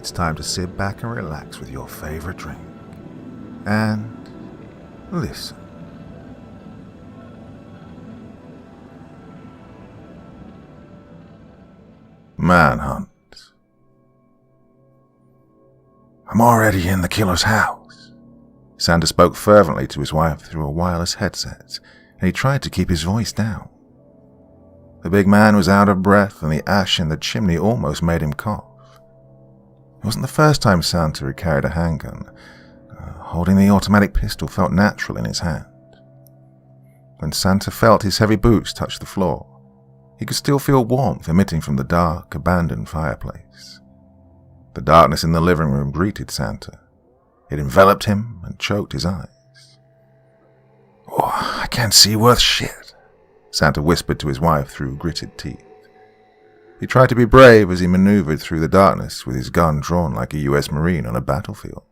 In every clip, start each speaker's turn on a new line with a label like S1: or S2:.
S1: it's time to sit back and relax with your favorite drink. And listen. Manhunt. I'm already in the killer's house. Santa spoke fervently to his wife through a wireless headset, and he tried to keep his voice down. The big man was out of breath, and the ash in the chimney almost made him cough. It wasn't the first time Santa had carried a handgun. Holding the automatic pistol felt natural in his hand. When Santa felt his heavy boots touch the floor, he could still feel warmth emitting from the dark, abandoned fireplace. The darkness in the living room greeted Santa. It enveloped him and choked his eyes. "Oh, I can't see worth shit," Santa whispered to his wife through gritted teeth. He tried to be brave as he maneuvered through the darkness with his gun drawn like a U.S. Marine on a battlefield.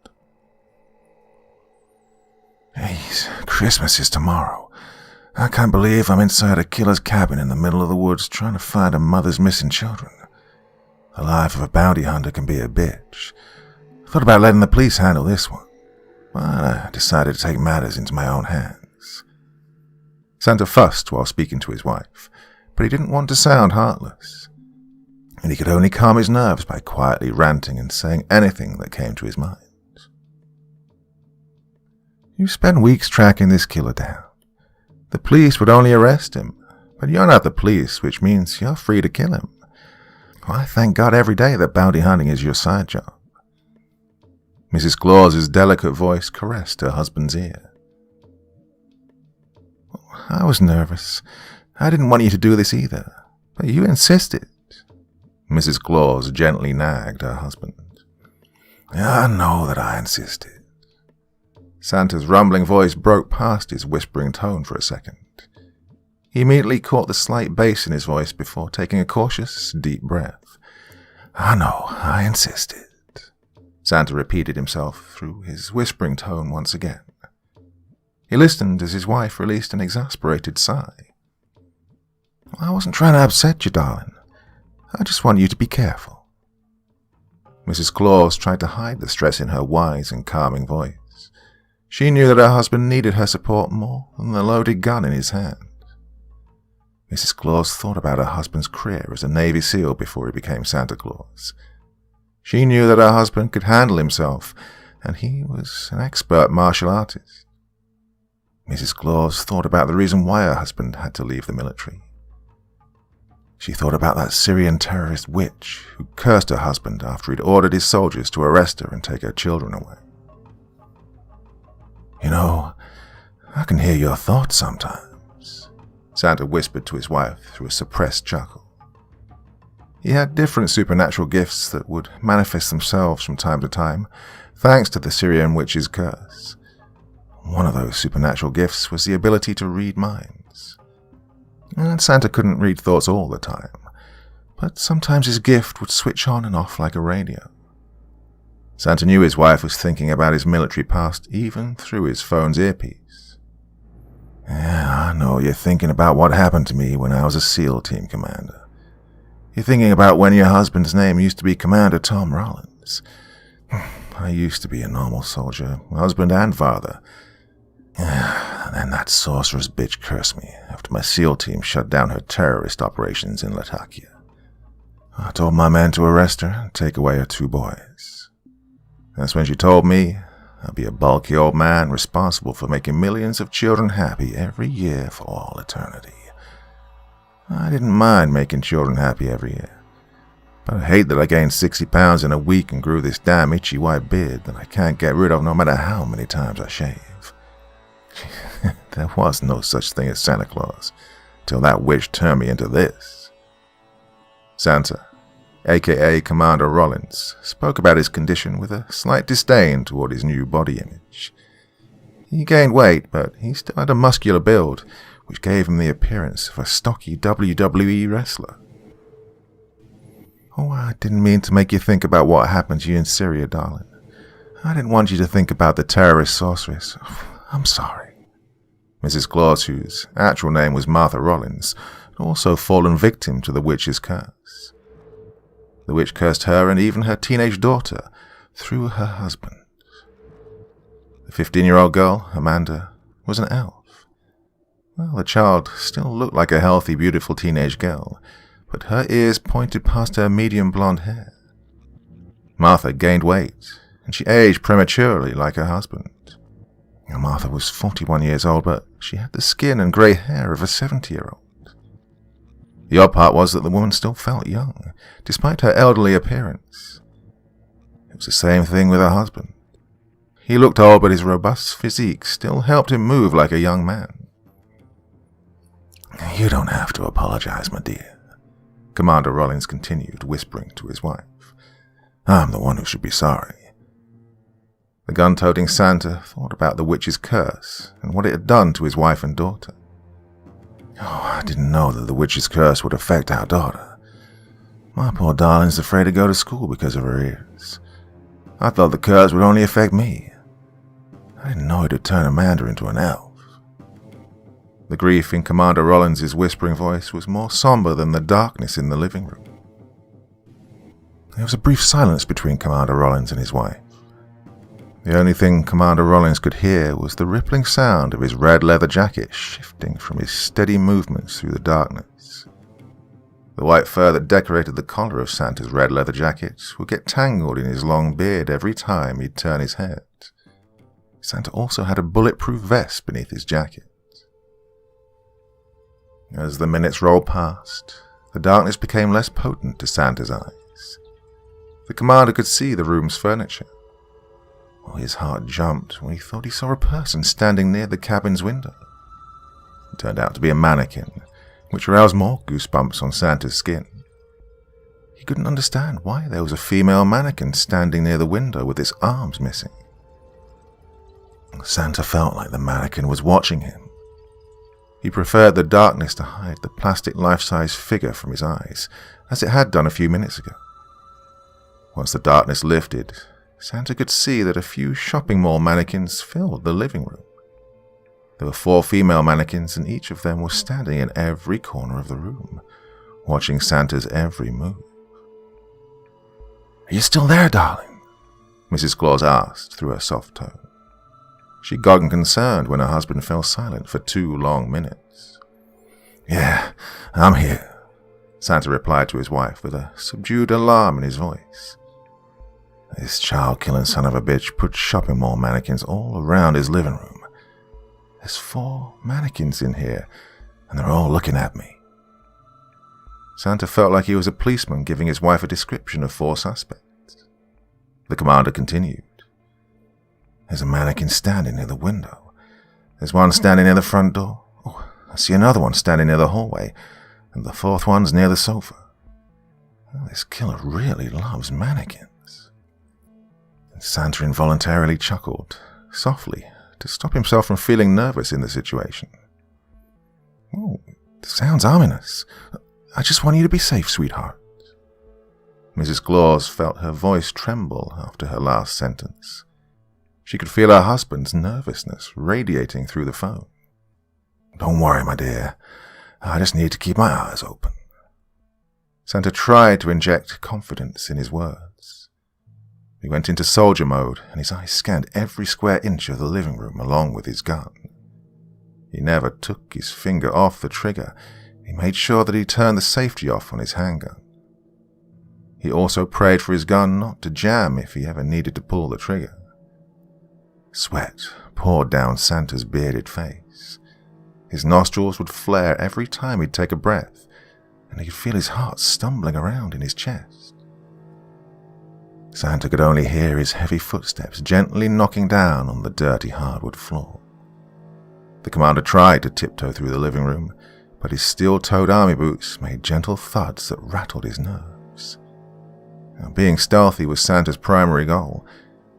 S1: "Jeez, Christmas is tomorrow. I can't believe I'm inside a killer's cabin in the middle of the woods trying to find a mother's missing children. The life of a bounty hunter can be a bitch. I thought about letting the police handle this one, but I decided to take matters into my own hands." Santa fussed while speaking to his wife, but he didn't want to sound heartless, and he could only calm his nerves by quietly ranting and saying anything that came to his mind. "You spent weeks tracking this killer down. The police would only arrest him, but you're not the police, which means you're free to kill him. Well, I thank God every day that bounty hunting is your side job." Mrs. Claus's delicate voice caressed her husband's ear. "I was nervous. I didn't want you to do this either, but you insisted." Mrs. Claus gently nagged her husband. "I know that I insisted." Santa's rumbling voice broke past his whispering tone for a second. He immediately caught the slight bass in his voice before taking a cautious, deep breath. "I know, I insisted," Santa repeated himself through his whispering tone once again. He listened as his wife released an exasperated sigh. "I wasn't trying to upset you, darling. I just want you to be careful." Mrs. Claus tried to hide the stress in her wise and calming voice. She knew that her husband needed her support more than the loaded gun in his hand. Mrs. Claus thought about her husband's career as a Navy SEAL before he became Santa Claus. She knew that her husband could handle himself, and he was an expert martial artist. Mrs. Claus thought about the reason why her husband had to leave the military. She thought about that Syrian terrorist witch who cursed her husband after he'd ordered his soldiers to arrest her and take her children away. "You know, I can hear your thoughts sometimes," Santa whispered to his wife through a suppressed chuckle. He had different supernatural gifts that would manifest themselves from time to time, thanks to the Syrian witch's curse. One of those supernatural gifts was the ability to read minds. And Santa couldn't read thoughts all the time, but sometimes his gift would switch on and off like a radio. Santa knew his wife was thinking about his military past even through his phone's earpiece. "Yeah, I know you're thinking about what happened to me when I was a SEAL team commander. You're thinking about when your husband's name used to be Commander Tom Rollins. I used to be a normal soldier, husband and father. And then that sorceress bitch cursed me after my SEAL team shut down her terrorist operations in Latakia. I told my men to arrest her and take away her 2 boys. That's when she told me I'd be a bulky old man responsible for making millions of children happy every year for all eternity. I didn't mind making children happy every year, but I hate that I gained 60 pounds in a week and grew this damn itchy white beard that I can't get rid of no matter how many times I shave. There was no such thing as Santa Claus, till that witch turned me into this." Santa, a.k.a. Commander Rollins, spoke about his condition with a slight disdain toward his new body image. He gained weight, but he still had a muscular build, which gave him the appearance of a stocky WWE wrestler. "Oh, I didn't mean to make you think about what happened to you in Syria, darling. I didn't want you to think about the terrorist sorceress. I'm sorry." Mrs. Claus, whose actual name was Martha Rollins, had also fallen victim to the witch's curse. The witch cursed her and even her teenage daughter through her husband. The 15-year-old girl, Amanda, was an elf. Well, the child still looked like a healthy, beautiful teenage girl, but her ears pointed past her medium blonde hair. Martha gained weight, and she aged prematurely like her husband. Now, Martha was 41 years old, but she had the skin and grey hair of a 70-year-old. The odd part was that the woman still felt young, despite her elderly appearance. It was the same thing with her husband. He looked old, but his robust physique still helped him move like a young man. "You don't have to apologize, my dear," Commander Rollins continued, whispering to his wife. "I'm the one who should be sorry." The gun-toting Santa thought about the witch's curse and what it had done to his wife and daughter. "Oh, I didn't know that the witch's curse would affect our daughter. My poor darling's afraid to go to school because of her ears. I thought the curse would only affect me. I didn't know it would turn Amanda into an elf." The grief in Commander Rollins' whispering voice was more somber than the darkness in the living room. There was a brief silence between Commander Rollins and his wife. The only thing Commander Rollins could hear was the rippling sound of his red leather jacket shifting from his steady movements through the darkness. The white fur that decorated the collar of Santa's red leather jacket would get tangled in his long beard every time he'd turn his head. Santa also had a bulletproof vest beneath his jacket. As the minutes rolled past, the darkness became less potent to Santa's eyes. The commander could see the room's furniture. His heart jumped when he thought he saw a person standing near the cabin's window. It turned out to be a mannequin, which aroused more goosebumps on Santa's skin. He couldn't understand why there was a female mannequin standing near the window with its arms missing. Santa felt like the mannequin was watching him. He preferred the darkness to hide the plastic life-size figure from his eyes, as it had done a few minutes ago. Once the darkness lifted, Santa could see that a few shopping mall mannequins filled the living room. There were 4 female mannequins, and each of them was standing in every corner of the room, watching Santa's every move. "Are you still there, darling?" Mrs. Claus asked through her soft tone. She got concerned when her husband fell silent for 2 long minutes. "Yeah, I'm here," Santa replied to his wife with a subdued alarm in his voice. "This child-killing son of a bitch put shopping mall mannequins all around his living room. There's 4 mannequins in here, and they're all looking at me." Santa felt like he was a policeman giving his wife a description of 4 suspects. The commander continued. "There's a mannequin standing near the window. There's one standing near the front door. Oh, I see another one standing near the hallway, and the 4th one's near the sofa. Oh, this killer really loves mannequins." Santa involuntarily chuckled, softly, to stop himself from feeling nervous in the situation. "Oh, it sounds ominous. I just want you to be safe, sweetheart." Mrs. Claus felt her voice tremble after her last sentence. She could feel her husband's nervousness radiating through the phone. "Don't worry, my dear. I just need to keep my eyes open." Santa tried to inject confidence in his words. He went into soldier mode, and his eyes scanned every square inch of the living room along with his gun. He never took his finger off the trigger. He made sure that he turned the safety off on his handgun. He also prayed for his gun not to jam if he ever needed to pull the trigger. Sweat poured down Santa's bearded face. His nostrils would flare every time he'd take a breath, and he could feel his heart stumbling around in his chest. Santa could only hear his heavy footsteps gently knocking down on the dirty hardwood floor. The commander tried to tiptoe through the living room, but his steel-toed army boots made gentle thuds that rattled his nerves. Now, being stealthy was Santa's primary goal,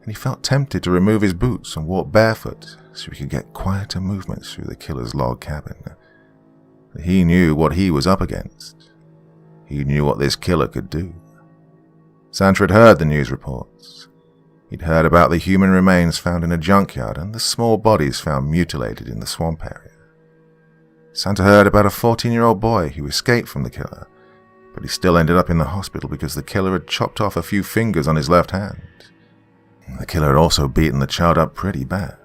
S1: and he felt tempted to remove his boots and walk barefoot so he could get quieter movements through the killer's log cabin. But he knew what he was up against. He knew what this killer could do. Santa had heard the news reports. He'd heard about the human remains found in a junkyard and the small bodies found mutilated in the swamp area. Santa heard about a 14-year-old boy who escaped from the killer, but he still ended up in the hospital because the killer had chopped off a few fingers on his left hand. The killer had also beaten the child up pretty bad.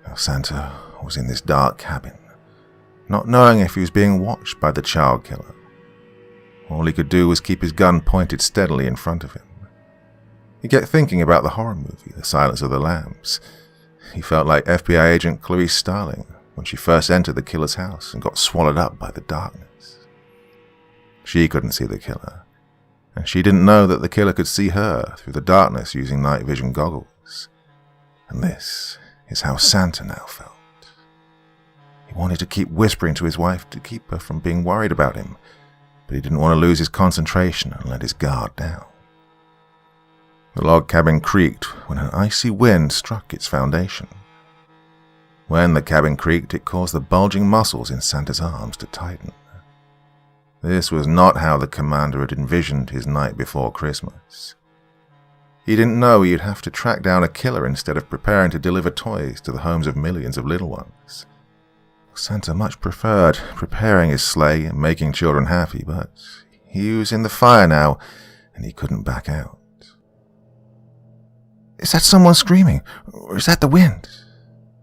S1: Now Santa was in this dark cabin, not knowing if he was being watched by the child killer. All he could do was keep his gun pointed steadily in front of him. He kept thinking about the horror movie, The Silence of the Lambs. He felt like FBI agent Clarice Starling when she first entered the killer's house and got swallowed up by the darkness. She couldn't see the killer, and she didn't know that the killer could see her through the darkness using night vision goggles. And this is how Santa now felt. He wanted to keep whispering to his wife to keep her from being worried about him, but he didn't want to lose his concentration and let his guard down. The log cabin creaked when an icy wind struck its foundation. When the cabin creaked, it caused the bulging muscles in Santa's arms to tighten. This was not how the commander had envisioned his night before Christmas. He didn't know he'd have to track down a killer instead of preparing to deliver toys to the homes of millions of little ones. Santa much preferred preparing his sleigh and making children happy, but he was in the fire now, and he couldn't back out. "Is that someone screaming, or is that the wind?"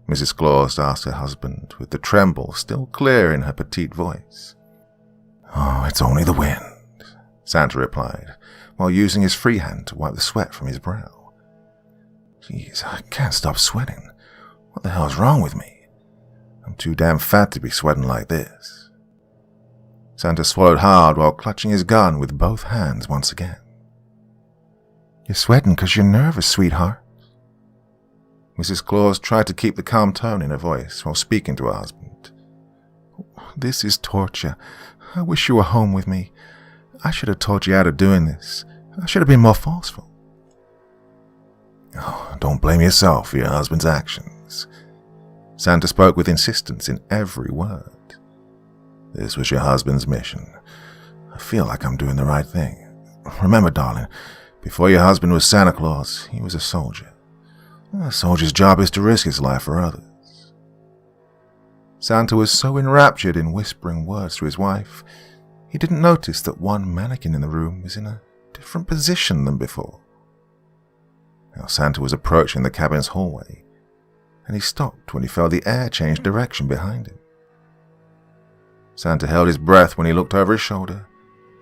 S1: Mrs. Claus asked her husband, with the tremble still clear in her petite voice. "Oh, it's only the wind," Santa replied, while using his free hand to wipe the sweat from his brow. "Jeez, I can't stop sweating. What the hell's wrong with me? I'm too damn fat to be sweating like this." Santa swallowed hard while clutching his gun with both hands once again. "You're sweating because you're nervous, sweetheart." Mrs. Claus tried to keep the calm tone in her voice while speaking to her husband. "This is torture. I wish you were home with me. I should have taught you how to doing this. I should have been more forceful." "Oh, don't blame yourself for your husband's actions." Santa spoke with insistence in every word. "This was your husband's mission. I feel like I'm doing the right thing. Remember, darling, before your husband was Santa Claus, he was a soldier. A soldier's job is to risk his life for others." Santa was so enraptured in whispering words to his wife, he didn't notice that one mannequin in the room was in a different position than before. Now Santa was approaching the cabin's hallway, and he stopped when he felt the air change direction behind him. Santa held his breath when he looked over his shoulder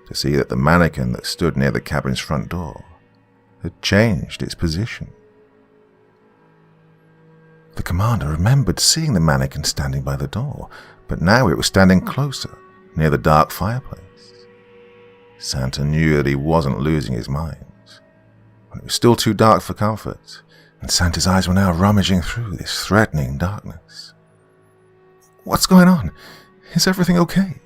S1: to see that the mannequin that stood near the cabin's front door had changed its position. The commander remembered seeing the mannequin standing by the door, but now it was standing closer, near the dark fireplace. Santa knew that he wasn't losing his mind, but it was still too dark for comfort, and Santa's eyes were now rummaging through this threatening darkness. "What's going on? Is everything okay?"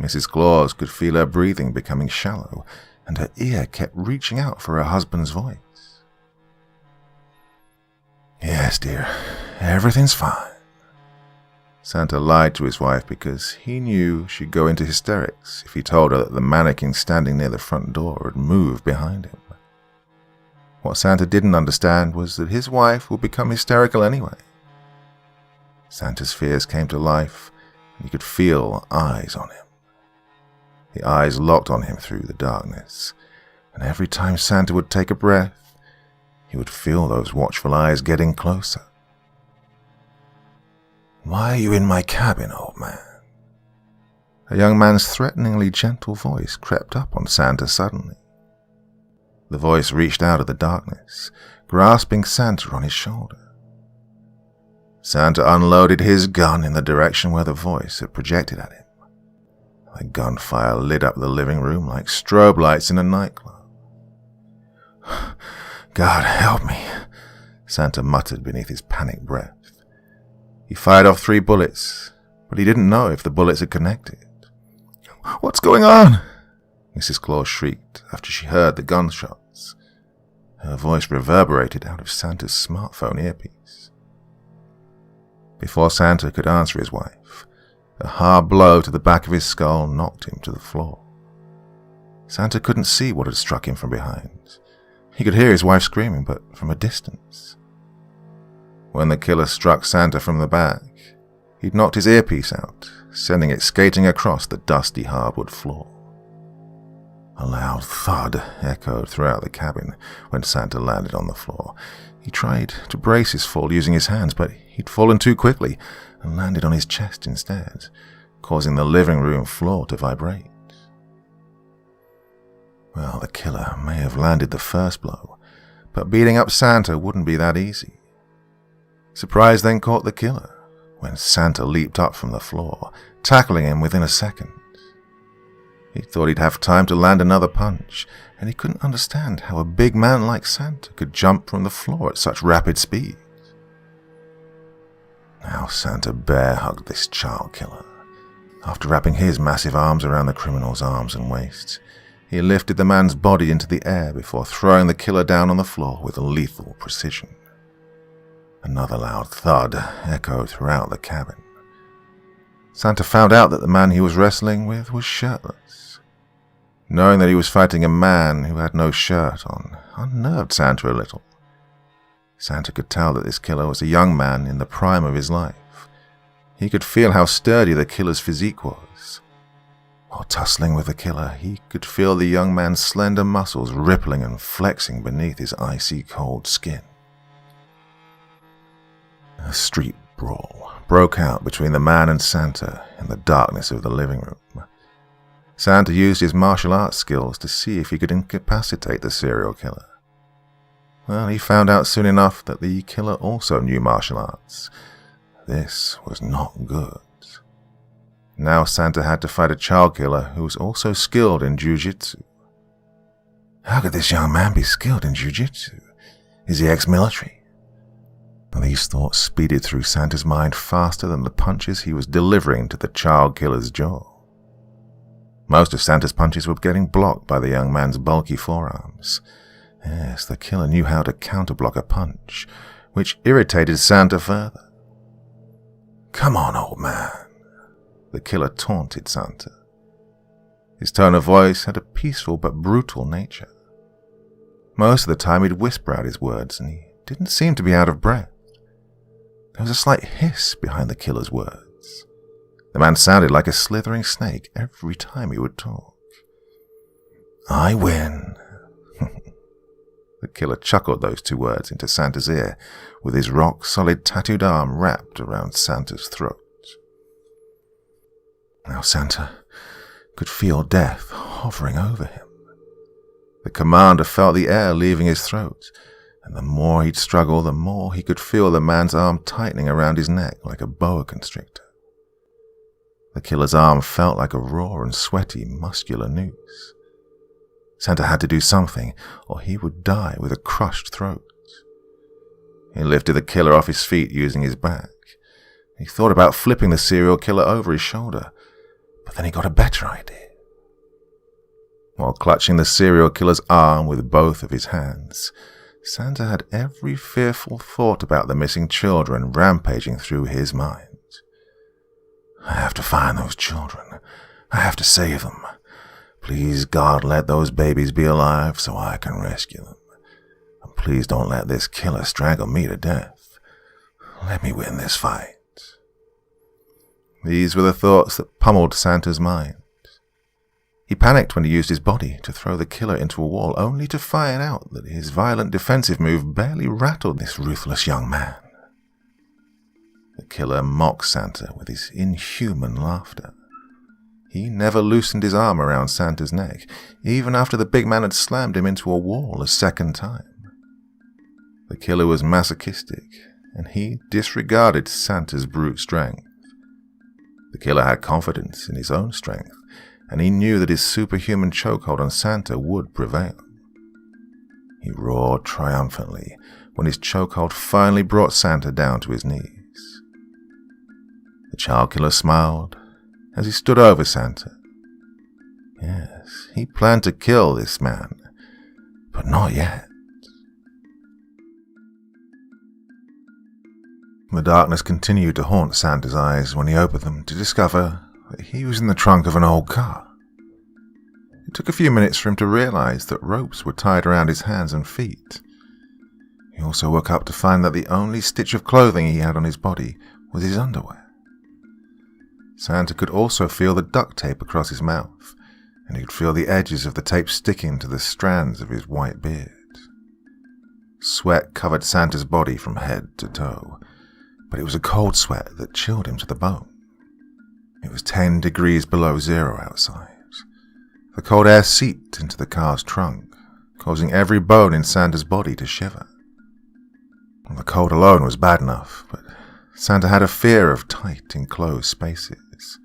S1: Mrs. Claus could feel her breathing becoming shallow, and her ear kept reaching out for her husband's voice. "Yes, dear, everything's fine." Santa lied to his wife because he knew she'd go into hysterics if he told her that the mannequin standing near the front door had moved behind him. What Santa didn't understand was that his wife would become hysterical anyway. Santa's fears came to life, and he could feel eyes on him. The eyes locked on him through the darkness, and every time Santa would take a breath, he would feel those watchful eyes getting closer. "Why are you in my cabin, old man?" A young man's threateningly gentle voice crept up on Santa suddenly. The voice reached out of the darkness, grasping Santa on his shoulder. Santa unloaded his gun in the direction where the voice had projected at him. The gunfire lit up the living room like strobe lights in a nightclub. "God help me," Santa muttered beneath his panicked breath. He fired off 3 bullets, but he didn't know if the bullets had connected. "What's going on?" Mrs. Claus shrieked after she heard the gunshots. Her voice reverberated out of Santa's smartphone earpiece. Before Santa could answer his wife, a hard blow to the back of his skull knocked him to the floor. Santa couldn't see what had struck him from behind. He could hear his wife screaming, but from a distance. When the killer struck Santa from the back, he'd knocked his earpiece out, sending it skating across the dusty hardwood floor. A loud thud echoed throughout the cabin when Santa landed on the floor. He tried to brace his fall using his hands, but he'd fallen too quickly and landed on his chest instead, causing the living room floor to vibrate. Well, the killer may have landed the first blow, but beating up Santa wouldn't be that easy. Surprise then caught the killer when Santa leaped up from the floor, tackling him within a second. He thought he'd have time to land another punch, and he couldn't understand how a big man like Santa could jump from the floor at such rapid speed. Now Santa bear-hugged this child killer. After wrapping his massive arms around the criminal's arms and waist, he lifted the man's body into the air before throwing the killer down on the floor with lethal precision. Another loud thud echoed throughout the cabin. Santa found out that the man he was wrestling with was shirtless. Knowing that he was fighting a man who had no shirt on unnerved Santa a little. Santa could tell that this killer was a young man in the prime of his life. He could feel how sturdy the killer's physique was. While tussling with the killer, he could feel the young man's slender muscles rippling and flexing beneath his icy cold skin. A street brawl broke out between the man and Santa in the darkness of the living room. Santa used his martial arts skills to see if he could incapacitate the serial killer. Well, he found out soon enough that the killer also knew martial arts. This was not good. Now Santa had to fight a child killer who was also skilled in jiu-jitsu. How could this young man be skilled in jiu-jitsu? Is he ex-military? These thoughts speeded through Santa's mind faster than the punches he was delivering to the child killer's jaw. Most of Santa's punches were getting blocked by the young man's bulky forearms. Yes, the killer knew how to counterblock a punch, which irritated Santa further. "Come on, old man," the killer taunted Santa. His tone of voice had a peaceful but brutal nature. Most of the time he'd whisper out his words, and he didn't seem to be out of breath. There was a slight hiss behind the killer's words. The man sounded like a slithering snake every time he would talk. "I win." The killer chuckled those two words into Santa's ear, with his rock-solid tattooed arm wrapped around Santa's throat. Now Santa could feel death hovering over him. The commander felt the air leaving his throat, and the more he'd struggle, the more he could feel the man's arm tightening around his neck like a boa constrictor. The killer's arm felt like a raw and sweaty, muscular noose. Santa had to do something, or he would die with a crushed throat. He lifted the killer off his feet using his back. He thought about flipping the serial killer over his shoulder, but then he got a better idea. While clutching the serial killer's arm with both of his hands, Santa had every fearful thought about the missing children rampaging through his mind. "I have to find those children. I have to save them. Please, God, let those babies be alive so I can rescue them. And please don't let this killer strangle me to death. Let me win this fight." These were the thoughts that pummeled Santa's mind. He panicked when he used his body to throw the killer into a wall, only to find out that his violent defensive move barely rattled this ruthless young man. The killer mocked Santa with his inhuman laughter. He never loosened his arm around Santa's neck, even after the big man had slammed him into a wall a second time. The killer was masochistic, and he disregarded Santa's brute strength. The killer had confidence in his own strength, and he knew that his superhuman chokehold on Santa would prevail. He roared triumphantly when his chokehold finally brought Santa down to his knees. The child killer smiled as he stood over Santa. Yes, he planned to kill this man, but not yet. The darkness continued to haunt Santa's eyes when he opened them to discover that he was in the trunk of an old car. It took a few minutes for him to realize that ropes were tied around his hands and feet. He also woke up to find that the only stitch of clothing he had on his body was his underwear. Santa could also feel the duct tape across his mouth, and he could feel the edges of the tape sticking to the strands of his white beard. Sweat covered Santa's body from head to toe, but it was a cold sweat that chilled him to the bone. It was 10 degrees below zero outside. The cold air seeped into the car's trunk, causing every bone in Santa's body to shiver. The cold alone was bad enough, but Santa had a fear of tight, enclosed spaces.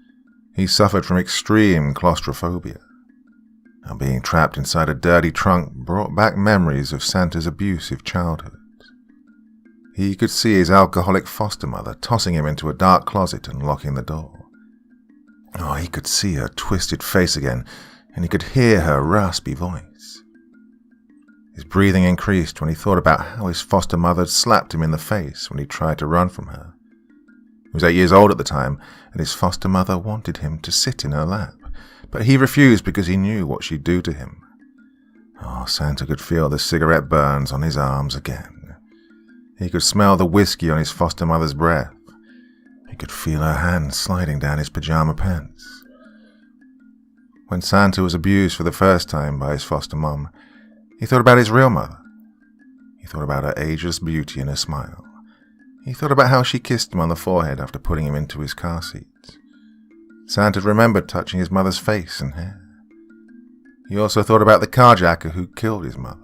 S1: He suffered from extreme claustrophobia, and being trapped inside a dirty trunk brought back memories of Santa's abusive childhood. He could see his alcoholic foster mother tossing him into a dark closet and locking the door. Oh, he could see her twisted face again, and he could hear her raspy voice. His breathing increased when he thought about how his foster mother had slapped him in the face when he tried to run from her. He was 8 years old at the time, and his foster mother wanted him to sit in her lap, but he refused because he knew what she'd do to him. Oh, Santa could feel the cigarette burns on his arms again. He could smell the whiskey on his foster mother's breath. He could feel her hand sliding down his pajama pants. When Santa was abused for the first time by his foster mom, he thought about his real mother. He thought about her ageless beauty and her smile. He thought about how she kissed him on the forehead after putting him into his car seat. Santa remembered touching his mother's face and hair. He also thought about the carjacker who killed his mother.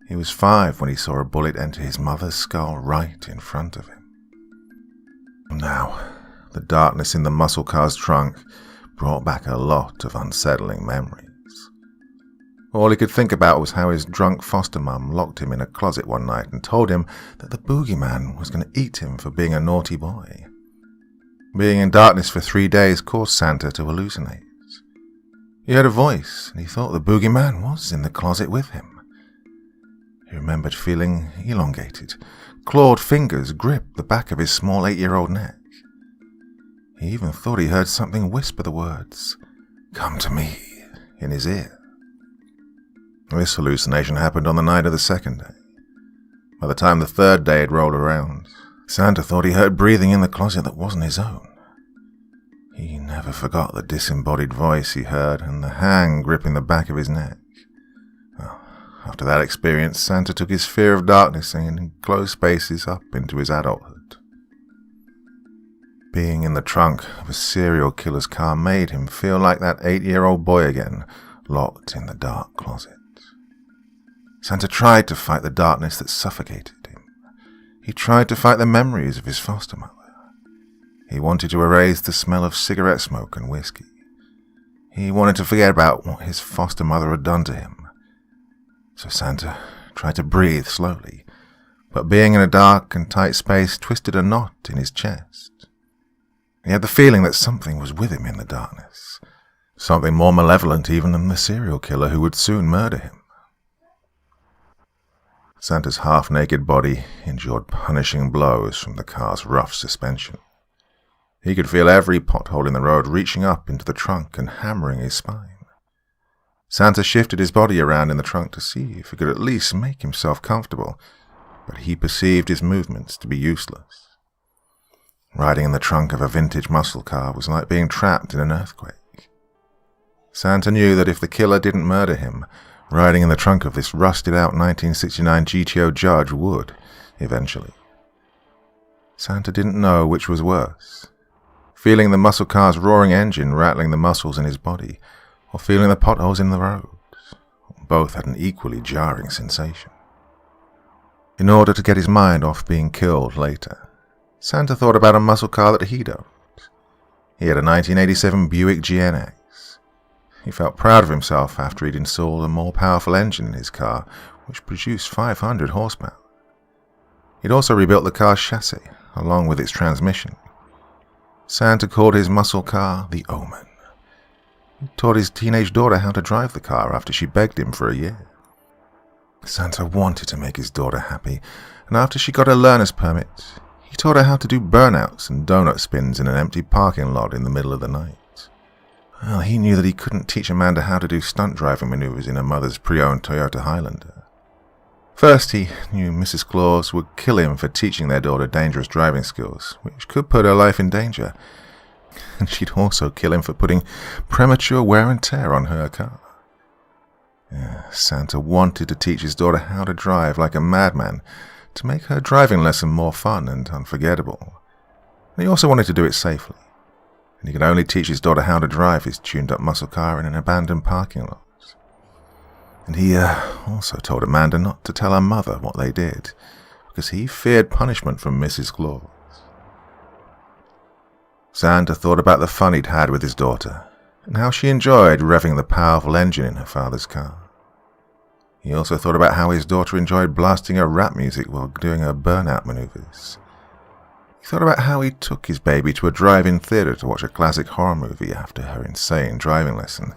S1: He was 5 when he saw a bullet enter his mother's skull right in front of him. Now, the darkness in the muscle car's trunk brought back a lot of unsettling memories. All he could think about was how his drunk foster mum locked him in a closet one night and told him that the boogeyman was going to eat him for being a naughty boy. Being in darkness for 3 days caused Santa to hallucinate. He heard a voice, and he thought the boogeyman was in the closet with him. He remembered feeling elongated. Clawed fingers gripped the back of his small 8-year-old neck. He even thought he heard something whisper the words, "Come to me," in his ear. This hallucination happened on the night of the second day. By the time the third day had rolled around, Santa thought he heard breathing in the closet that wasn't his own. He never forgot the disembodied voice he heard and the hand gripping the back of his neck. Well, after that experience, Santa took his fear of darkness and enclosed spaces up into his adulthood. Being in the trunk of a serial killer's car made him feel like that 8-year-old boy again, locked in the dark closet. Santa tried to fight the darkness that suffocated him. He tried to fight the memories of his foster mother. He wanted to erase the smell of cigarette smoke and whiskey. He wanted to forget about what his foster mother had done to him. So Santa tried to breathe slowly, but being in a dark and tight space twisted a knot in his chest. He had the feeling that something was with him in the darkness, something more malevolent even than the serial killer who would soon murder him. Santa's half-naked body endured punishing blows from the car's rough suspension. He could feel every pothole in the road reaching up into the trunk and hammering his spine. Santa shifted his body around in the trunk to see if he could at least make himself comfortable, but he perceived his movements to be useless. Riding in the trunk of a vintage muscle car was like being trapped in an earthquake. Santa knew that if the killer didn't murder him, riding in the trunk of this rusted-out 1969 GTO Judge would, eventually. Santa didn't know which was worse, feeling the muscle car's roaring engine rattling the muscles in his body, or feeling the potholes in the roads. Both had an equally jarring sensation. In order to get his mind off being killed later, Santa thought about a muscle car that he'd owned. He had a 1987 Buick GNX. He felt proud of himself after he'd installed a more powerful engine in his car, which produced 500 horsepower. He'd also rebuilt the car's chassis, along with its transmission. Santa called his muscle car the Omen. He taught his teenage daughter how to drive the car after she begged him for a year. Santa wanted to make his daughter happy, and after she got her learner's permit, he taught her how to do burnouts and donut spins in an empty parking lot in the middle of the night. Well, he knew that he couldn't teach Amanda how to do stunt driving maneuvers in her mother's pre-owned Toyota Highlander. First, he knew Mrs. Claus would kill him for teaching their daughter dangerous driving skills, which could put her life in danger. And she'd also kill him for putting premature wear and tear on her car. Yeah, Santa wanted to teach his daughter how to drive like a madman, to make her driving lesson more fun and unforgettable. And he also wanted to do it safely. And he could only teach his daughter how to drive his tuned-up muscle car in an abandoned parking lot. And he also told Amanda not to tell her mother what they did, because he feared punishment from Mrs. Claus. Santa thought about the fun he'd had with his daughter, and how she enjoyed revving the powerful engine in her father's car. He also thought about how his daughter enjoyed blasting her rap music while doing her burnout maneuvers. He thought about how he took his baby to a drive-in theater to watch a classic horror movie after her insane driving lesson,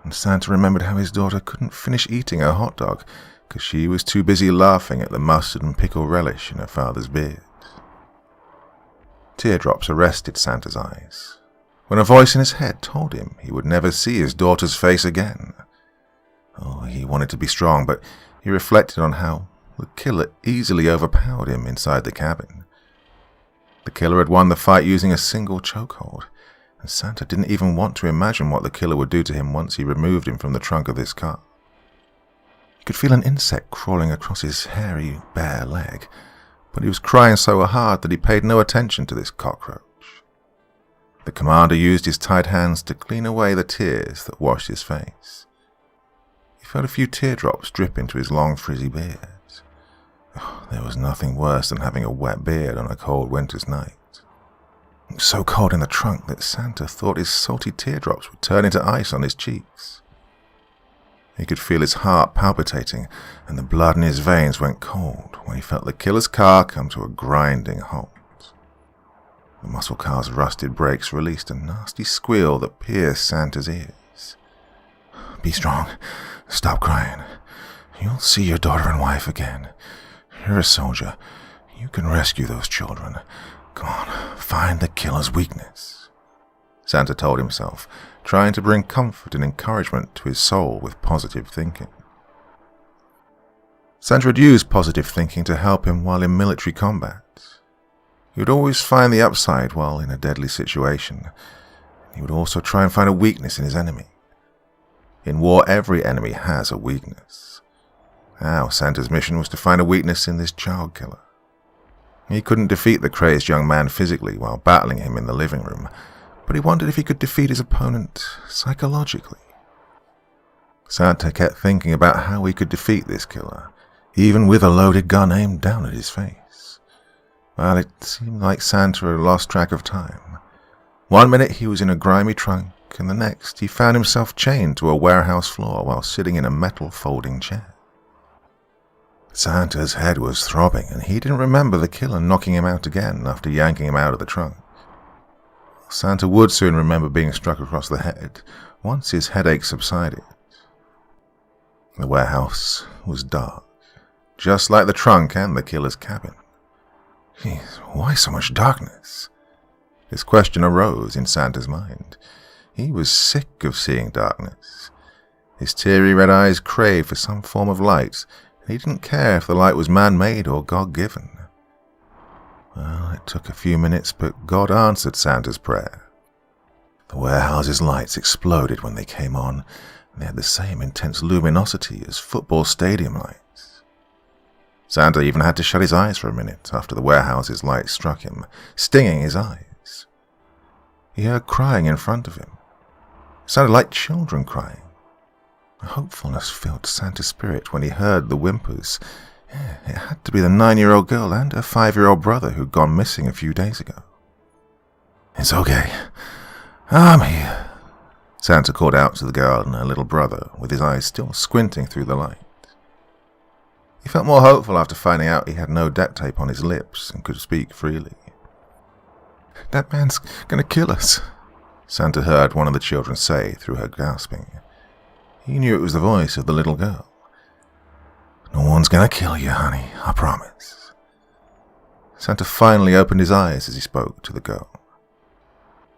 S1: and Santa remembered how his daughter couldn't finish eating her hot dog because she was too busy laughing at the mustard and pickle relish in her father's beard. Teardrops arrested Santa's eyes when a voice in his head told him he would never see his daughter's face again. Oh, he wanted to be strong, but he reflected on how the killer easily overpowered him inside the cabin. The killer had won the fight using a single chokehold, and Santa didn't even want to imagine what the killer would do to him once he removed him from the trunk of this car. He could feel an insect crawling across his hairy, bare leg, but he was crying so hard that he paid no attention to this cockroach. The commander used his tight hands to clean away the tears that washed his face. He felt a few teardrops drip into his long, frizzy beard. Oh, there was nothing worse than having a wet beard on a cold winter's night. It was so cold in the trunk that Santa thought his salty teardrops would turn into ice on his cheeks. He could feel his heart palpitating, and the blood in his veins went cold when he felt the killer's car come to a grinding halt. The muscle car's rusted brakes released a nasty squeal that pierced Santa's ears. "Be strong. Stop crying. You'll see your daughter and wife again. You're a soldier. You can rescue those children. Come on, find the killer's weakness," Santa told himself, trying to bring comfort and encouragement to his soul with positive thinking. Santa had used positive thinking to help him while in military combat. He would always find the upside while in a deadly situation. He would also try and find a weakness in his enemy. In war, every enemy has a weakness. Now, Santa's mission was to find a weakness in this child killer. He couldn't defeat the crazed young man physically while battling him in the living room, but he wondered if he could defeat his opponent psychologically. Santa kept thinking about how he could defeat this killer, even with a loaded gun aimed down at his face. Well, it seemed like Santa had lost track of time. One minute he was in a grimy trunk, and the next he found himself chained to a warehouse floor while sitting in a metal folding chair. Santa's head was throbbing, and he didn't remember the killer knocking him out again after yanking him out of the trunk. Santa would soon remember being struck across the head once his headache subsided. The warehouse was dark, just like the trunk and the killer's cabin. Jeez, why so much darkness? This question arose in Santa's mind. He was sick of seeing darkness. His teary red eyes craved for some form of light, and he didn't care if the light was man-made or God-given. Well, it took a few minutes, but God answered Santa's prayer. The warehouse's lights exploded when they came on, and they had the same intense luminosity as football stadium lights. Santa even had to shut his eyes for a minute after the warehouse's light struck him, stinging his eyes. He heard crying in front of him. It sounded like children crying. A hopefulness filled Santa's spirit when he heard the whimpers. Yeah, it had to be the 9-year-old girl and her 5-year-old brother who'd gone missing a few days ago. "It's okay. I'm here," Santa called out to the girl and her little brother, with his eyes still squinting through the light. He felt more hopeful after finding out he had no duct tape on his lips and could speak freely. "That man's gonna kill us," Santa heard one of the children say through her gasping. He knew it was the voice of the little girl. "No one's gonna kill you, honey, I promise." Santa finally opened his eyes as he spoke to the girl.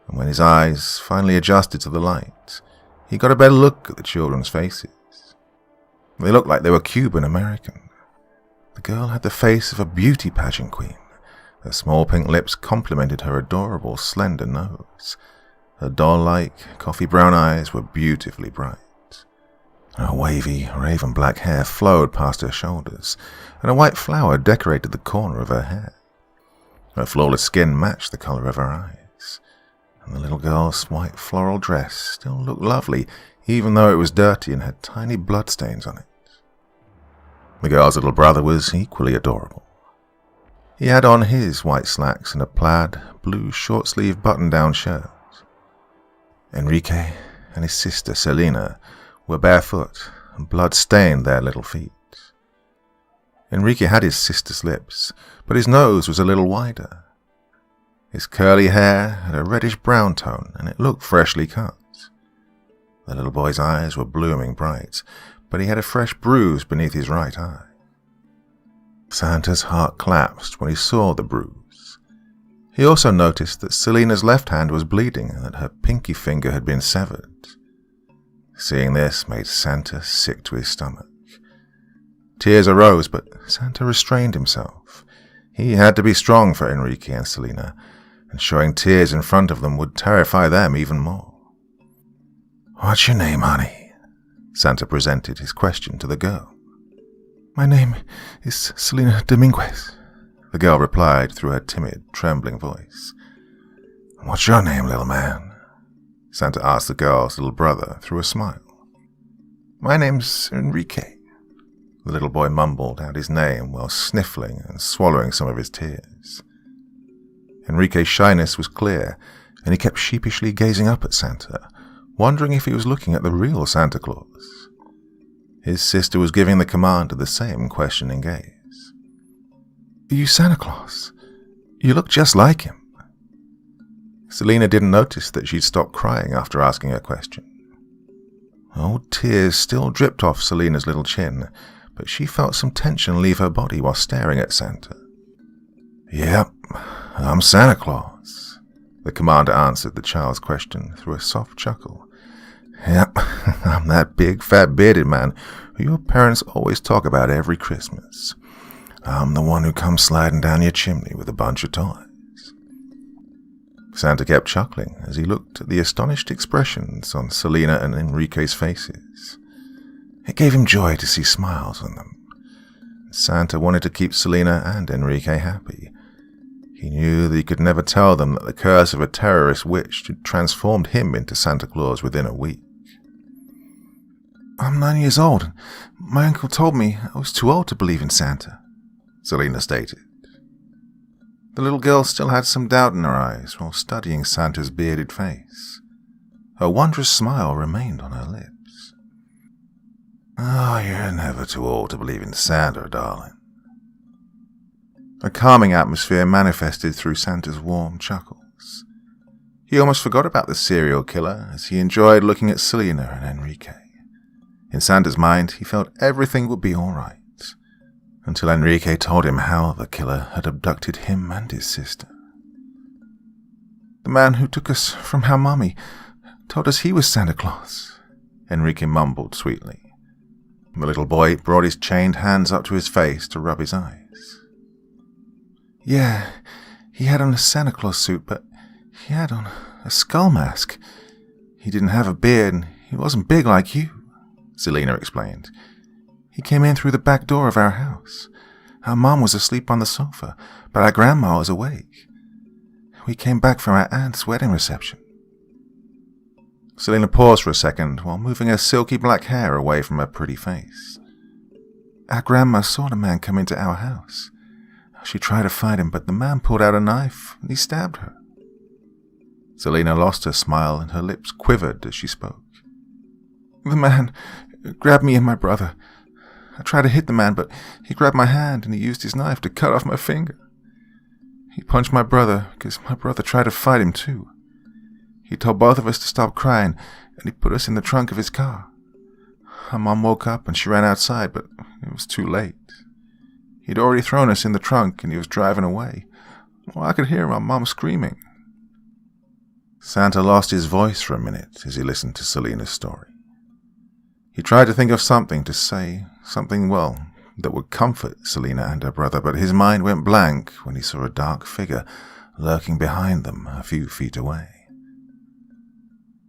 S1: And when his eyes finally adjusted to the light, he got a better look at the children's faces. They looked like they were Cuban American. The girl had the face of a beauty pageant queen, Her small pink lips complemented her adorable, slender nose. Her doll-like, coffee-brown eyes were beautifully bright. Her wavy, raven-black hair flowed past her shoulders, and a white flower decorated the corner of her hair. Her flawless skin matched the color of her eyes, and the little girl's white floral dress still looked lovely, even though it was dirty and had tiny bloodstains on it. The girl's little brother was equally adorable. He had on his white slacks and a plaid, blue short-sleeved button-down shirt. Enrique and his sister Selena were barefoot and blood-stained their little feet. Enrique had his sister's lips, but his nose was a little wider. His curly hair had a reddish-brown tone, and it looked freshly cut. The little boy's eyes were blooming bright, but he had a fresh bruise beneath his right eye. Santa's heart collapsed when he saw the bruise. He also noticed that Selena's left hand was bleeding and that her pinky finger had been severed. Seeing this made Santa sick to his stomach. Tears arose, but Santa restrained himself. He had to be strong for Enrique and Selena, and showing tears in front of them would terrify them even more. "What's your name, honey?" Santa presented his question to the girl. "My name is Selena Dominguez," the girl replied through her timid, trembling voice. "What's your name, little man?" Santa asked the girl's little brother through a smile. "My name's Enrique." The little boy mumbled out his name while sniffling and swallowing some of his tears. Enrique's shyness was clear, and he kept sheepishly gazing up at Santa, wondering if he was looking at the real Santa Claus. His sister was giving the commander the same questioning gaze. "Are you Santa Claus? You look just like him." Selena didn't notice that she'd stopped crying after asking her question. Old tears still dripped off Selena's little chin, but she felt some tension leave her body while staring at Santa. "Yep, I'm Santa Claus," the commander answered the child's question through a soft chuckle. "Yep, I'm that big, fat, bearded man who your parents always talk about every Christmas. I'm the one who comes sliding down your chimney with a bunch of toys." Santa kept chuckling as he looked at the astonished expressions on Selena and Enrique's faces. It gave him joy to see smiles on them. Santa wanted to keep Selena and Enrique happy. He knew that he could never tell them that the curse of a terrorist witch had transformed him into Santa Claus within a week. "I'm 9 years old, and my uncle told me I was too old to believe in Santa," Selena stated. The little girl still had some doubt in her eyes while studying Santa's bearded face. Her wondrous smile remained on her lips. "Oh, you're never too old to believe in Santa, darling." A calming atmosphere manifested through Santa's warm chuckles. He almost forgot about the serial killer as he enjoyed looking at Selena and Enrique. In Santa's mind, he felt everything would be all right, until Enrique told him how the killer had abducted him and his sister. "The man who took us from our mommy told us he was Santa Claus," Enrique mumbled sweetly. The little boy brought his chained hands up to his face to rub his eyes. "Yeah, he had on a Santa Claus suit, but he had on a skull mask. He didn't have a beard, and he wasn't big like you," Selena explained. "He came in through the back door of our house. Our mom was asleep on the sofa, but our grandma was awake. We came back from our aunt's wedding reception." Selena paused for a second while moving her silky black hair away from her pretty face. "Our grandma saw the man come into our house. She tried to fight him, but the man pulled out a knife and he stabbed her." Selena lost her smile and her lips quivered as she spoke. "The man grabbed me and my brother. I tried to hit the man, but he grabbed my hand and he used his knife to cut off my finger. He punched my brother because my brother tried to fight him too. He told both of us to stop crying and he put us in the trunk of his car. Our mom woke up and she ran outside, but it was too late. He'd already thrown us in the trunk and he was driving away. Well, I could hear my mom screaming." Santa lost his voice for a minute as he listened to Selena's story. He tried to think of something to say, something, well, that would comfort Selina and her brother, but his mind went blank when he saw a dark figure lurking behind them a few feet away.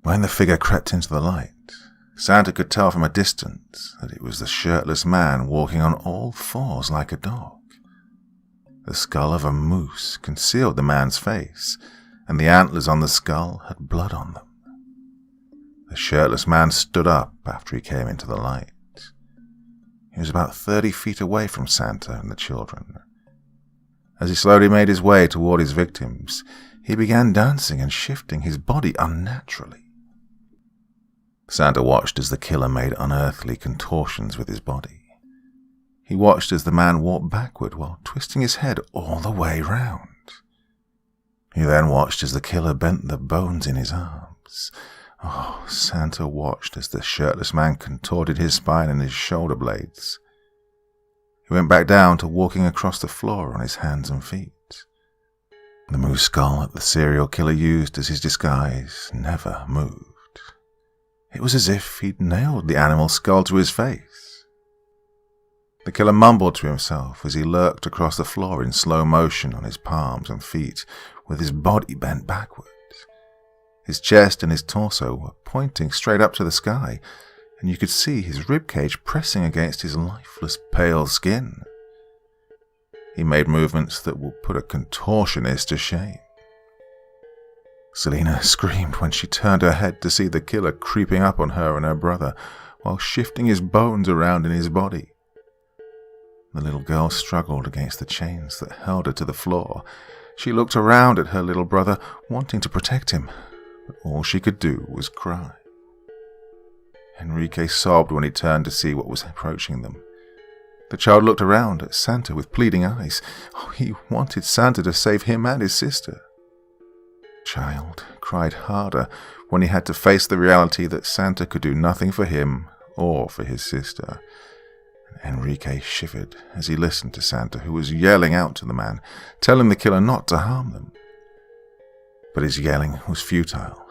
S1: When the figure crept into the light, Santa could tell from a distance that it was the shirtless man walking on all fours like a dog. The skull of a moose concealed the man's face, and the antlers on the skull had blood on them. The shirtless man stood up after he came into the light. He was about 30 feet away from Santa and the children. As he slowly made his way toward his victims, he began dancing and shifting his body unnaturally. Santa watched as the killer made unearthly contortions with his body. He watched as the man walked backward while twisting his head all the way round. He then watched as the killer bent the bones in his arms. Oh, Santa watched as the shirtless man contorted his spine and his shoulder blades. He went back down to walking across the floor on his hands and feet. The moose skull that the serial killer used as his disguise never moved. It was as if he'd nailed the animal skull to his face. The killer mumbled to himself as he lurked across the floor in slow motion on his palms and feet, with his body bent backwards. His chest and his torso were pointing straight up to the sky, and you could see his ribcage pressing against his lifeless, pale skin. He made movements that will put a contortionist to shame. Selina screamed when she turned her head to see the killer creeping up on her and her brother while shifting his bones around in his body. The little girl struggled against the chains that held her to the floor. She looked around at her little brother, wanting to protect him, but all she could do was cry. Enrique sobbed when he turned to see what was approaching them. The child looked around at Santa with pleading eyes. Oh, he wanted Santa to save him and his sister. The child cried harder when he had to face the reality that Santa could do nothing for him or for his sister. Enrique shivered as he listened to Santa, who was yelling out to the man, telling the killer not to harm them. But his yelling was futile,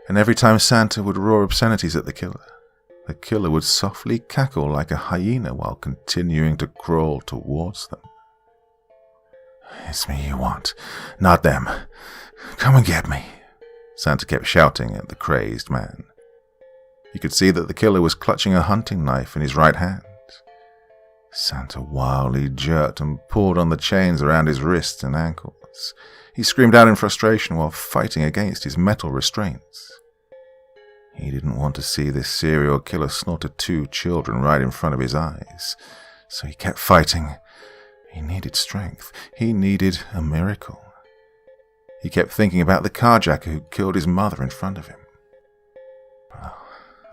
S1: and every time Santa would roar obscenities at the killer would softly cackle like a hyena while continuing to crawl towards them. "It's me you want, not them. Come and get me," Santa kept shouting at the crazed man. You could see that the killer was clutching a hunting knife in his right hand. Santa wildly jerked and pulled on the chains around his wrists and ankles. He screamed out in frustration while fighting against his metal restraints. He didn't want to see this serial killer slaughter 2 children right in front of his eyes, so he kept fighting. He needed strength. He needed a miracle. He kept thinking about the carjacker who killed his mother in front of him. Well,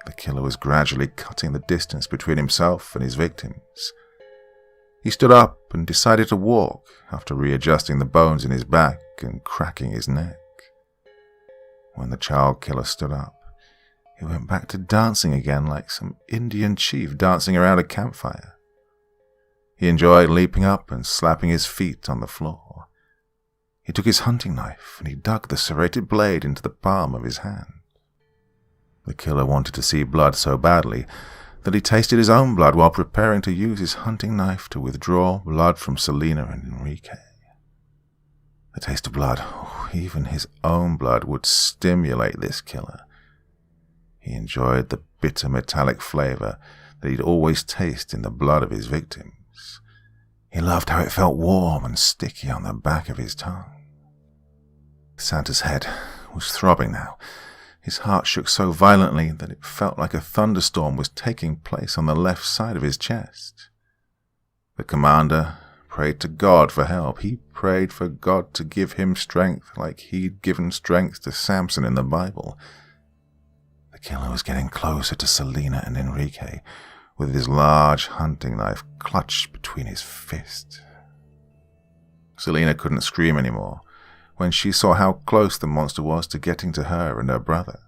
S1: the killer was gradually cutting the distance between himself and his victims. He stood up and decided to walk after readjusting the bones in his back and cracking his neck. When the child killer stood up, he went back to dancing again like some Indian chief dancing around a campfire. He enjoyed leaping up and slapping his feet on the floor. He took his hunting knife and he dug the serrated blade into the palm of his hand. The killer wanted to see blood so badly that he tasted his own blood while preparing to use his hunting knife to withdraw blood from Selina and Enrique. The taste of blood, even his own blood, would stimulate this killer. He enjoyed the bitter metallic flavor that he'd always taste in the blood of his victims. He loved how it felt warm and sticky on the back of his tongue. Santa's head was throbbing now. His heart shook so violently that it felt like a thunderstorm was taking place on the left side of his chest. The commander prayed to God for help. He prayed for God to give him strength like he'd given strength to Samson in the Bible. The killer was getting closer to Selina and Enrique, with his large hunting knife clutched between his fists. Selina couldn't scream anymore when she saw how close the monster was to getting to her and her brother.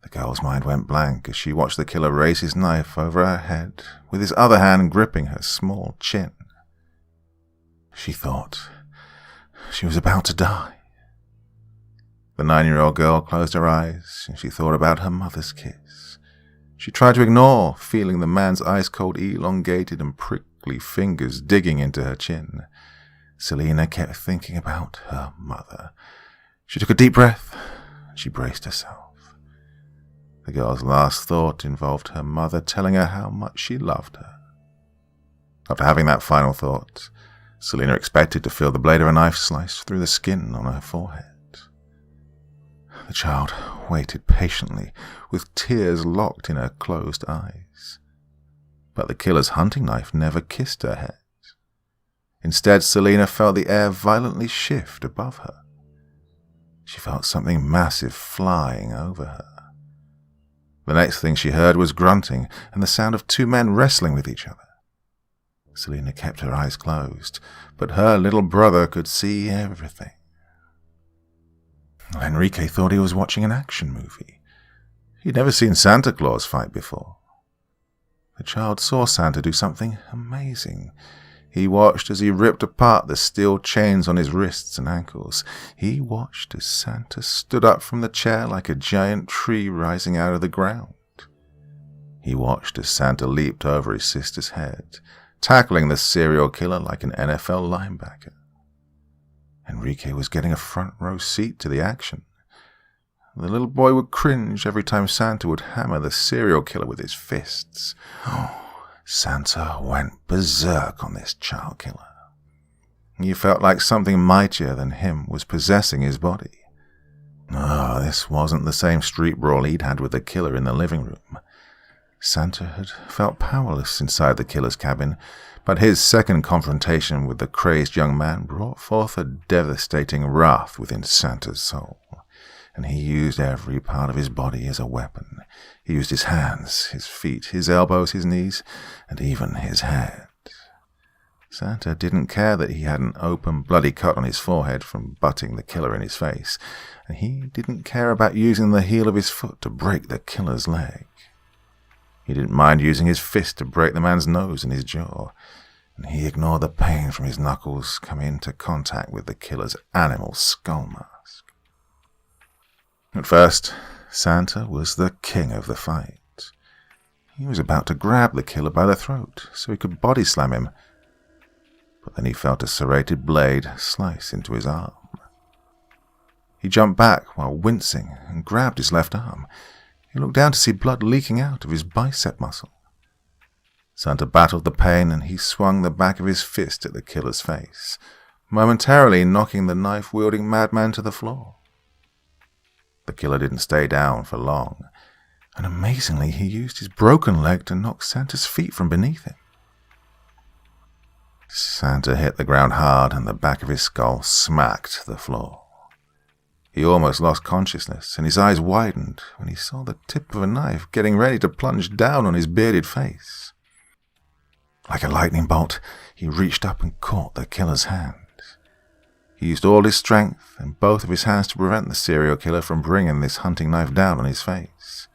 S1: The girl's mind went blank as she watched the killer raise his knife over her head, with his other hand gripping her small chin. She thought she was about to die. The 9-year-old girl closed her eyes and she thought about her mother's kiss. She tried to ignore, feeling the man's ice-cold, elongated and prickly fingers digging into her chin. Selina kept thinking about her mother. She took a deep breath, and she braced herself. The girl's last thought involved her mother telling her how much she loved her. After having that final thought, Selina expected to feel the blade of a knife slice through the skin on her forehead. The child waited patiently, with tears locked in her closed eyes. But the killer's hunting knife never kissed her head. Instead, Selina felt the air violently shift above her. She felt something massive flying over her. The next thing she heard was grunting and the sound of two men wrestling with each other. Selina kept her eyes closed, but her little brother could see everything. Enrique thought he was watching an action movie. He'd never seen Santa Claus fight before. The child saw Santa do something amazing. He watched as he ripped apart the steel chains on his wrists and ankles. He watched as Santa stood up from the chair like a giant tree rising out of the ground. He watched as Santa leaped over his sister's head, tackling the serial killer like an NFL linebacker. Enrique was getting a front row seat to the action. The little boy would cringe every time Santa would hammer the serial killer with his fists. Santa went berserk on this child killer. He felt like something mightier than him was possessing his body. This wasn't the same street brawl he'd had with the killer in the living room. Santa had felt powerless inside the killer's cabin, but his second confrontation with the crazed young man brought forth a devastating wrath within Santa's soul, and he used every part of his body as a weapon. He used his hands, his feet, his elbows, his knees, and even his head. Santa didn't care that he had an open, bloody cut on his forehead from butting the killer in his face, and he didn't care about using the heel of his foot to break the killer's leg. He didn't mind using his fist to break the man's nose and his jaw, and he ignored the pain from his knuckles coming into contact with the killer's animal skull mask. At first, Santa was the king of the fight. He was about to grab the killer by the throat so he could body slam him, but then he felt a serrated blade slice into his arm. He jumped back while wincing and grabbed his left arm. He looked down to see blood leaking out of his bicep muscle. Santa battled the pain and he swung the back of his fist at the killer's face, momentarily knocking the knife-wielding madman to the floor. The killer didn't stay down for long, and amazingly he used his broken leg to knock Santa's feet from beneath him. Santa hit the ground hard and the back of his skull smacked the floor. He almost lost consciousness, and his eyes widened when he saw the tip of a knife getting ready to plunge down on his bearded face. Like a lightning bolt, he reached up and caught the killer's hand. He used all his strength and both of his hands to prevent the serial killer from bringing this hunting knife down on his face.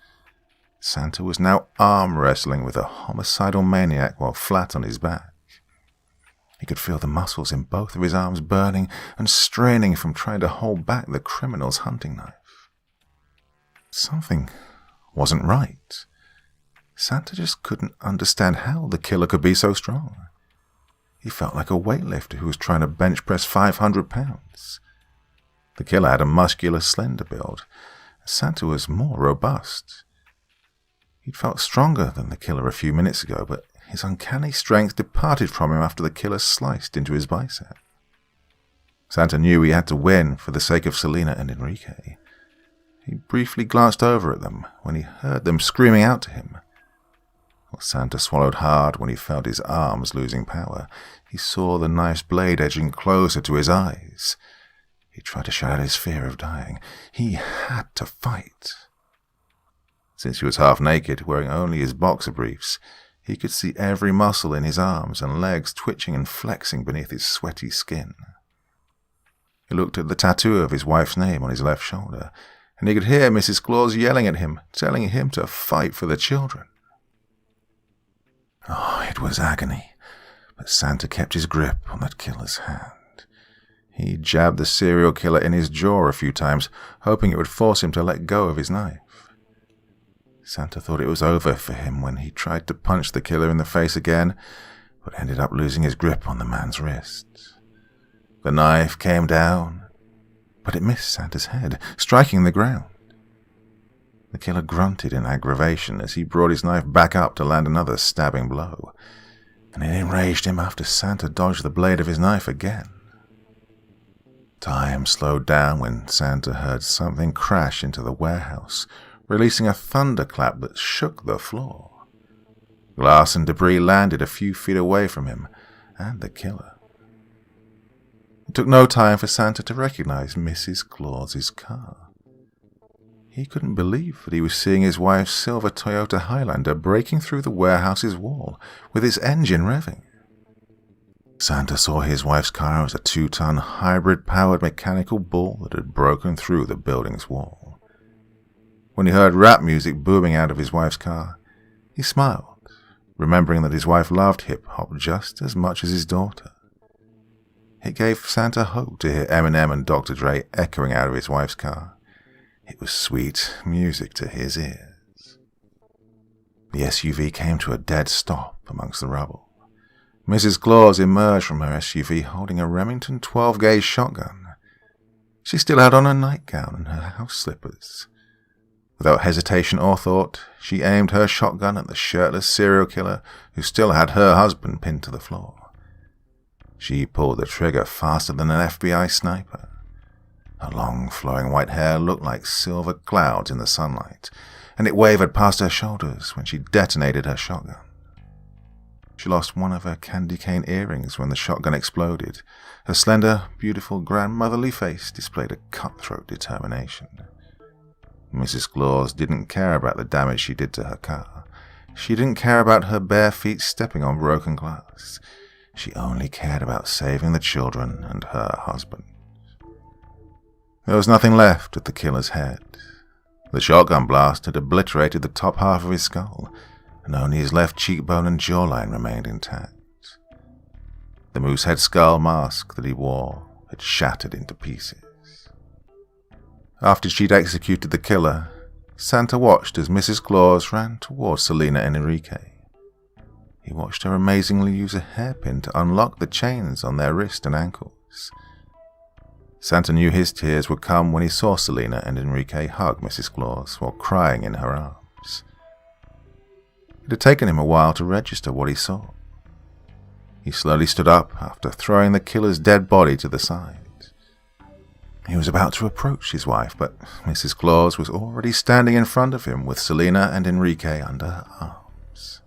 S1: Santa was now arm wrestling with a homicidal maniac while flat on his back. He could feel the muscles in both of his arms burning and straining from trying to hold back the criminal's hunting knife. Something wasn't right. Santa just couldn't understand how the killer could be so strong. He felt like a weightlifter who was trying to bench press 500 pounds. The killer had a muscular, slender build. Santa was more robust. He'd felt stronger than the killer a few minutes ago, but his uncanny strength departed from him after the killer sliced into his bicep. Santa knew he had to win for the sake of Selina and Enrique. He briefly glanced over at them when he heard them screaming out to him. While Santa swallowed hard when he felt his arms losing power, he saw the knife's blade edging closer to his eyes. He tried to shut out his fear of dying. He had to fight. Since he was half naked, wearing only his boxer briefs, he could see every muscle in his arms and legs twitching and flexing beneath his sweaty skin. He looked at the tattoo of his wife's name on his left shoulder, and he could hear Mrs. Claus yelling at him, telling him to fight for the children. It was agony, but Santa kept his grip on that killer's hand. He jabbed the serial killer in his jaw a few times, hoping it would force him to let go of his knife. Santa thought it was over for him when he tried to punch the killer in the face again, but ended up losing his grip on the man's wrist. The knife came down, but it missed Santa's head, striking the ground. The killer grunted in aggravation as he brought his knife back up to land another stabbing blow, and it enraged him after Santa dodged the blade of his knife again. Time slowed down when Santa heard something crash into the warehouse, releasing a thunderclap that shook the floor. Glass and debris landed a few feet away from him and the killer. It took no time for Santa to recognize Mrs. Claus's car. He couldn't believe that he was seeing his wife's silver Toyota Highlander breaking through the warehouse's wall with its engine revving. Santa saw his wife's car as a 2-ton hybrid-powered mechanical bull that had broken through the building's wall. When he heard rap music booming out of his wife's car, he smiled, remembering that his wife loved hip-hop just as much as his daughter. It gave Santa hope to hear Eminem and Dr. Dre echoing out of his wife's car. It was sweet music to his ears. The SUV came to a dead stop amongst the rubble. Mrs. Claus emerged from her SUV holding a Remington 12-gauge shotgun. She still had on her nightgown and her house slippers. Without hesitation or thought, she aimed her shotgun at the shirtless serial killer who still had her husband pinned to the floor. She pulled the trigger faster than an FBI sniper. Her long, flowing white hair looked like silver clouds in the sunlight, and it wavered past her shoulders when she detonated her shotgun. She lost one of her candy cane earrings when the shotgun exploded. Her slender, beautiful, grandmotherly face displayed a cutthroat determination. Mrs. Claus didn't care about the damage she did to her car. She didn't care about her bare feet stepping on broken glass. She only cared about saving the children and her husband. There was nothing left at the killer's head. The shotgun blast had obliterated the top half of his skull, and only his left cheekbone and jawline remained intact. The moosehead skull mask that he wore had shattered into pieces. After she'd executed the killer, Santa watched as Mrs. Claus ran towards Selena and Enrique. He watched her amazingly use a hairpin to unlock the chains on their wrists and ankles. Santa knew his tears would come when he saw Selena and Enrique hug Mrs. Claus while crying in her arms. It had taken him a while to register what he saw. He slowly stood up after throwing the killer's dead body to the side. He was about to approach his wife, but Mrs. Claus was already standing in front of him with Selena and Enrique under her arms.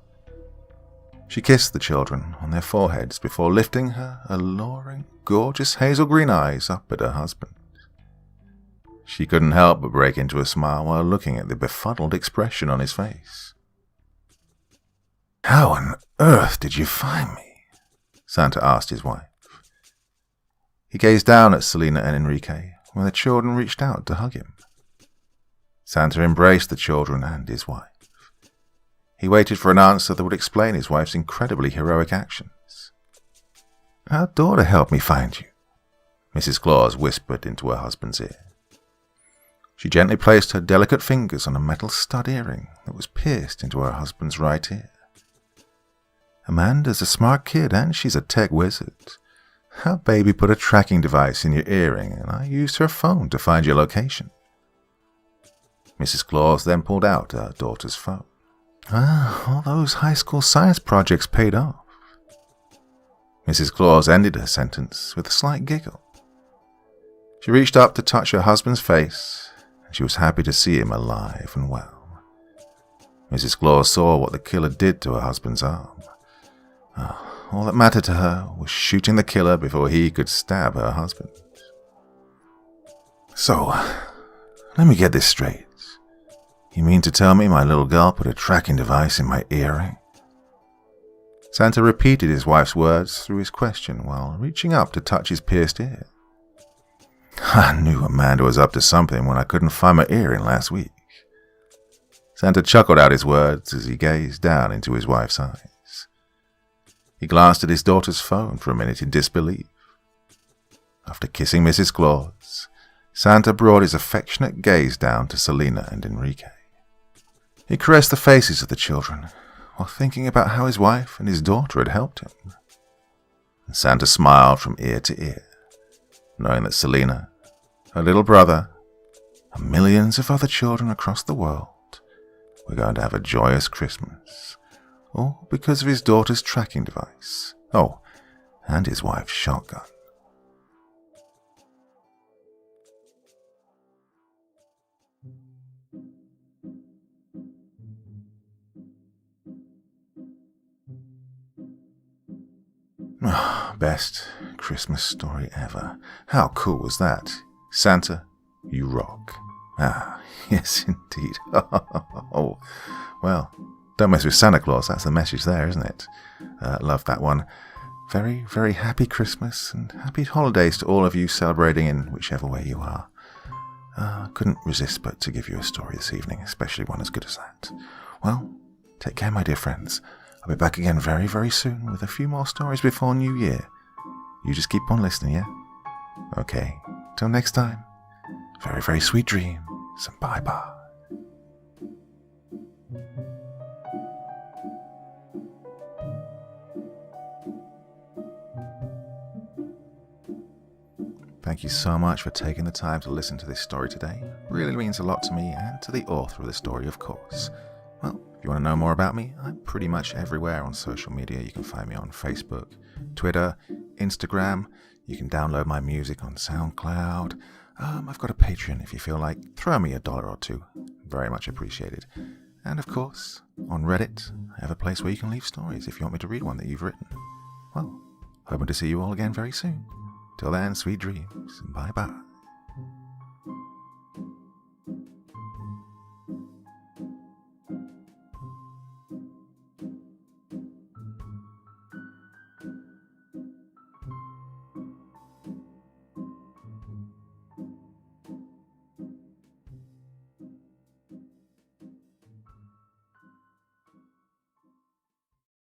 S1: She kissed the children on their foreheads before lifting her alluring, gorgeous hazel green eyes up at her husband. She couldn't help but break into a smile while looking at the befuddled expression on his face. "How on earth did you find me?" Santa asked his wife. He gazed down at Selena and Enrique when the children reached out to hug him. Santa embraced the children and his wife. He waited for an answer that would explain his wife's incredibly heroic actions. "Our daughter helped me find you," Mrs. Claus whispered into her husband's ear. She gently placed her delicate fingers on a metal stud earring that was pierced into her husband's right ear. "Amanda's a smart kid and she's a tech wizard. Our baby put a tracking device in your earring and I used her phone to find your location." Mrs. Claus then pulled out her daughter's phone. All those high school science projects paid off." Mrs. Claus ended her sentence with a slight giggle. She reached up to touch her husband's face, and she was happy to see him alive and well. Mrs. Claus saw what the killer did to her husband's arm. All that mattered to her was shooting the killer before he could stab her husband. "So, let me get this straight. You mean to tell me my little girl put a tracking device in my earring?" Santa repeated his wife's words through his question while reaching up to touch his pierced ear. "I knew Amanda was up to something when I couldn't find my earring last week." Santa chuckled out his words as he gazed down into his wife's eyes. He glanced at his daughter's phone for a minute in disbelief. After kissing Mrs. Claus, Santa brought his affectionate gaze down to Selena and Enrique. He caressed the faces of the children while thinking about how his wife and his daughter had helped him. And Santa smiled from ear to ear, knowing that Selena, her little brother, and millions of other children across the world were going to have a joyous Christmas, all because of his daughter's tracking device. Oh, and his wife's shotgun. Best Christmas story ever. How cool was that? Santa, you rock. Ah, yes indeed. Oh, well, don't mess with Santa Claus, that's the message there, isn't it? Love that one. Very, very happy Christmas and happy holidays to all of you celebrating in whichever way you are. Couldn't resist but to give you a story this evening, especially one as good as that. Well, take care, my dear friends. I'll be back again very, very soon with a few more stories before New Year. You just keep on listening, yeah? Okay, till next time. Very, very sweet dreams, and bye-bye. Thank you so much for taking the time to listen to this story today. It really means a lot to me and to the author of the story, of course. Well, if you want to know more about me, I'm pretty much everywhere on social media. You can find me on Facebook, Twitter, Instagram. You can download my music on SoundCloud. I've got a Patreon if you feel like. Throw me $1 or $2. Very much appreciated. And of course, on Reddit, I have a place where you can leave stories if you want me to read one that you've written. Well, hoping to see you all again very soon. Till then, sweet dreams, and bye-bye.